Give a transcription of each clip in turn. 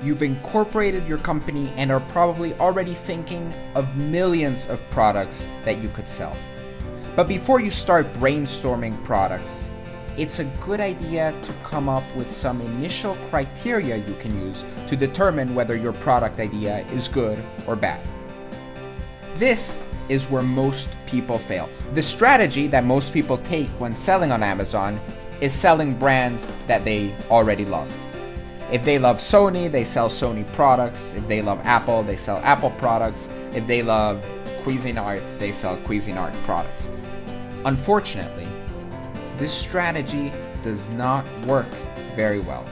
you've incorporated your company and are probably already thinking of millions of products that you could sell. But before you start brainstorming products, it's a good idea to come up with some initial criteria you can use to determine whether your product idea is good or bad. This is where most people fail. The strategy that most people take when selling on Amazon is selling brands that they already love. If they love Sony, they sell Sony products. If they love Apple, they sell Apple products. If they love Cuisinart, they sell Cuisinart products. Unfortunately, this strategy does not work very well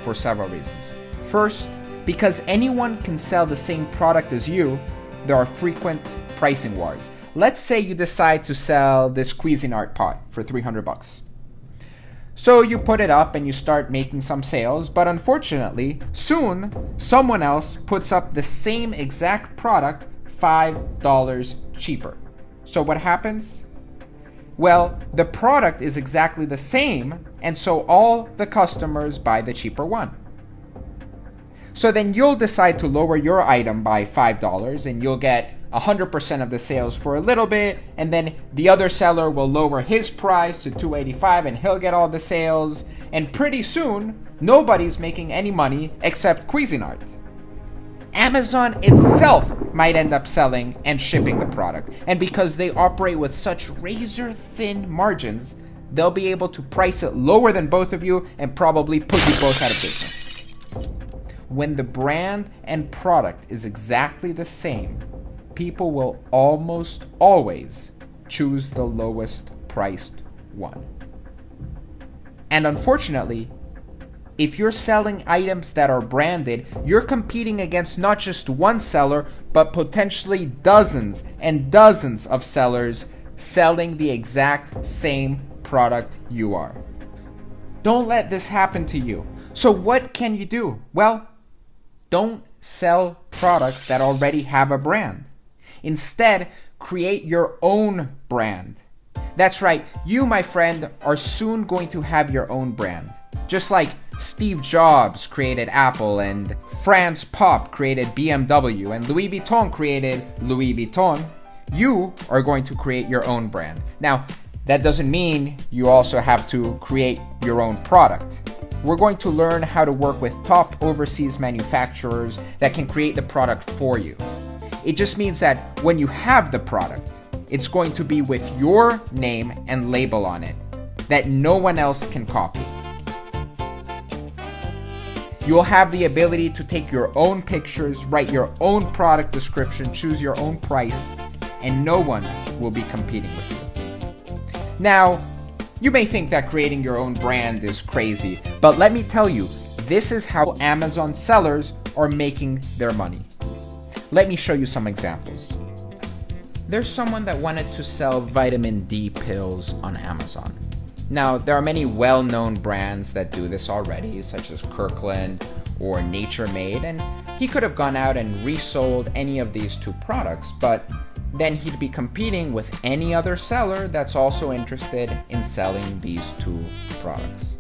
for several reasons. First, because anyone can sell the same product as you, there are frequent pricing wars. Let's say you decide to sell this Cuisinart pot for $300. So you put it up and you start making some sales, but unfortunately, soon someone else puts up the same exact product $5 cheaper. So what happens? Well, the product is exactly the same, and so all the customers buy the cheaper one. So then you'll decide to lower your item by $5 and you'll get 100% of the sales for a little bit, and then the other seller will lower his price to $285 and he'll get all the sales, and pretty soon nobody's making any money except Cuisinart. Amazon itself might end up selling and shipping the product, and because they operate with such razor thin margins, they'll be able to price it lower than both of you and probably put you both out of business. When the brand and product is exactly the same, people will almost always choose the lowest priced one. And unfortunately, if you're selling items that are branded, you're competing against not just one seller, but potentially dozens and dozens of sellers selling the exact same product you are. Don't let this happen to you. So what can you do? Well, don't sell products that already have a brand. Instead, create your own brand. That's right, you, my friend, are soon going to have your own brand. Just like Steve Jobs created Apple, and Franz Popp created BMW, and Louis Vuitton created Louis Vuitton, you are going to create your own brand. Now, that doesn't mean you also have to create your own product. We're going to learn how to work with top overseas manufacturers that can create the product for you. It just means that when you have the product, it's going to be with your name and label on it that no one else can copy. You'll have the ability to take your own pictures, write your own product description, choose your own price, and no one will be competing with you. Now, you may think that creating your own brand is crazy, but let me tell you, this is how Amazon sellers are making their money. Let me show you some examples. There's someone that wanted to sell vitamin D pills on Amazon. Now, there are many well-known brands that do this already, such as Kirkland or Nature Made, and he could have gone out and resold any of these two products, but then he'd be competing with any other seller that's also interested in selling these two products.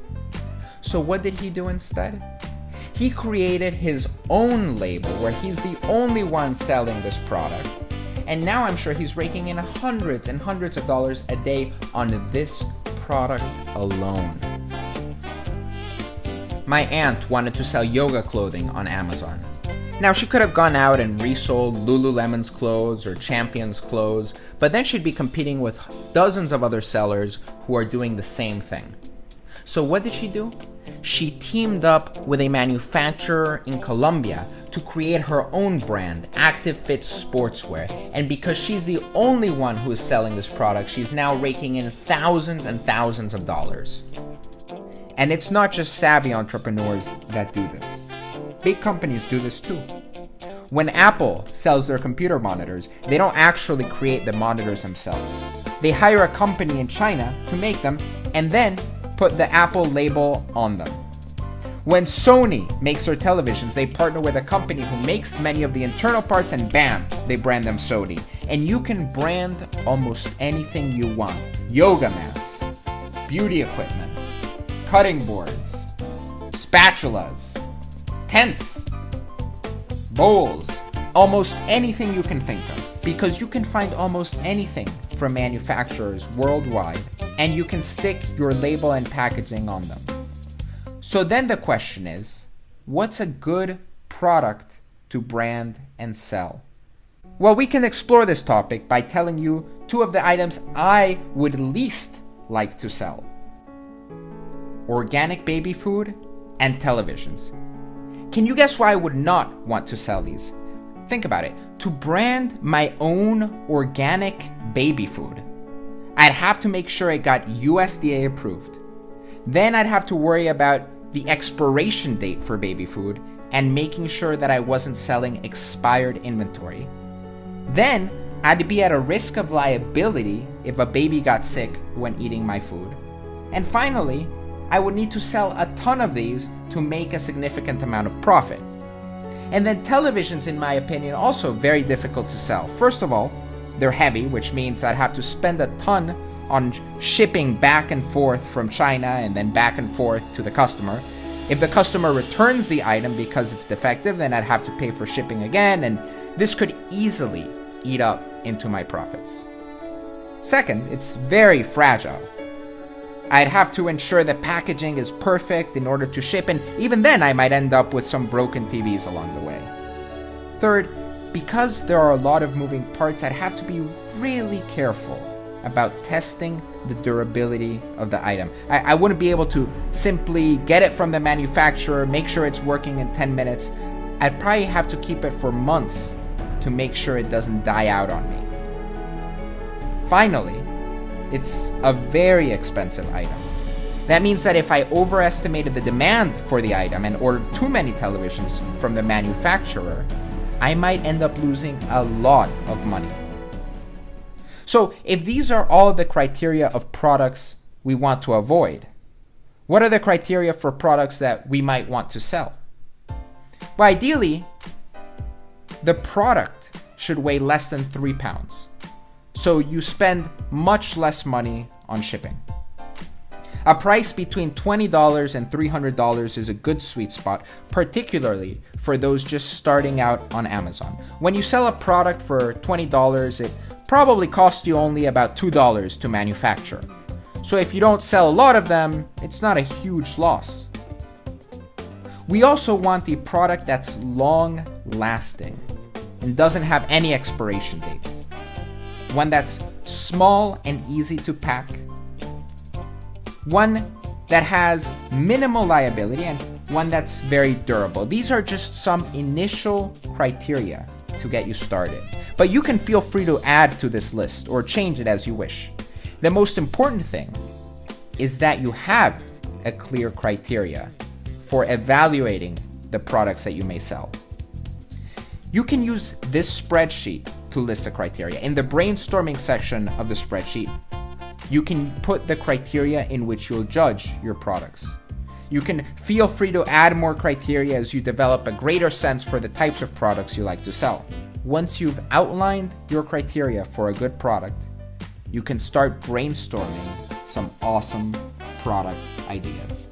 So what did he do instead? He created his own label where he's the only one selling this product. And now I'm sure he's raking in hundreds and hundreds of dollars a day on this product alone. My aunt wanted to sell yoga clothing on Amazon. Now, she could have gone out and resold Lululemon's clothes or Champion's clothes, but then she'd be competing with dozens of other sellers who are doing the same thing. So what did she do? She teamed up with a manufacturer in Colombia to create her own brand, Active Fit Sportswear. And because she's the only one who is selling this product, she's now raking in thousands and thousands of dollars. And it's not just savvy entrepreneurs that do this. Big companies do this too. When Apple sells their computer monitors, they don't actually create the monitors themselves. They hire a company in China to make them and then put the Apple label on them. When Sony makes their televisions, they partner with a company who makes many of the internal parts, and bam, they brand them Sony. And you can brand almost anything you want. Yoga mats, beauty equipment, cutting boards, spatulas, tents, bowls, almost anything you can think of, because you can find almost anything from manufacturers worldwide, and you can stick your label and packaging on them. So then the question is, what's a good product to brand and sell? Well, we can explore this topic by telling you two of the items I would least like to sell: organic baby food and televisions. Can you guess why I would not want to sell these? Think about it. To brand my own organic baby food, I'd have to make sure it got USDA approved. Then I'd have to worry about the expiration date for baby food and making sure that I wasn't selling expired inventory. Then I'd be at a risk of liability if a baby got sick when eating my food. And finally, I would need to sell a ton of these to make a significant amount of profit. And then televisions, in my opinion, also very difficult to sell. First of all, they're heavy, which means I'd have to spend a ton on shipping back and forth from China and then back and forth to the customer. If the customer returns the item because it's defective, then I'd have to pay for shipping again, and this could easily eat up into my profits. Second, it's very fragile. I'd have to ensure that packaging is perfect in order to ship, and even then I might end up with some broken TVs along the way. Third, because there are a lot of moving parts, I'd have to be really careful about testing the durability of the item. I wouldn't be able to simply get it from the manufacturer, make sure it's working in 10 minutes. I'd probably have to keep it for months to make sure it doesn't die out on me. Finally, it's a very expensive item. That means that if I overestimated the demand for the item and ordered too many televisions from the manufacturer, I might end up losing a lot of money. So if these are all the criteria of products we want to avoid, what are the criteria for products that we might want to sell? Well, ideally, the product should weigh less than 3 pounds. So you spend much less money on shipping. A price between $20 and $300 is a good sweet spot, particularly for those just starting out on Amazon. When you sell a product for $20, it probably costs you only about $2 to manufacture. So if you don't sell a lot of them, it's not a huge loss. We also want a product that's long-lasting and doesn't have any expiration dates. One that's small and easy to pack. One that has minimal liability, and one that's very durable. These are just some initial criteria to get you started. But you can feel free to add to this list or change it as you wish. The most important thing is that you have a clear criteria for evaluating the products that you may sell. You can use this spreadsheet to list the criteria. In the brainstorming section of the spreadsheet, you can put the criteria in which you'll judge your products. You can feel free to add more criteria as you develop a greater sense for the types of products you like to sell. Once you've outlined your criteria for a good product, you can start brainstorming some awesome product ideas.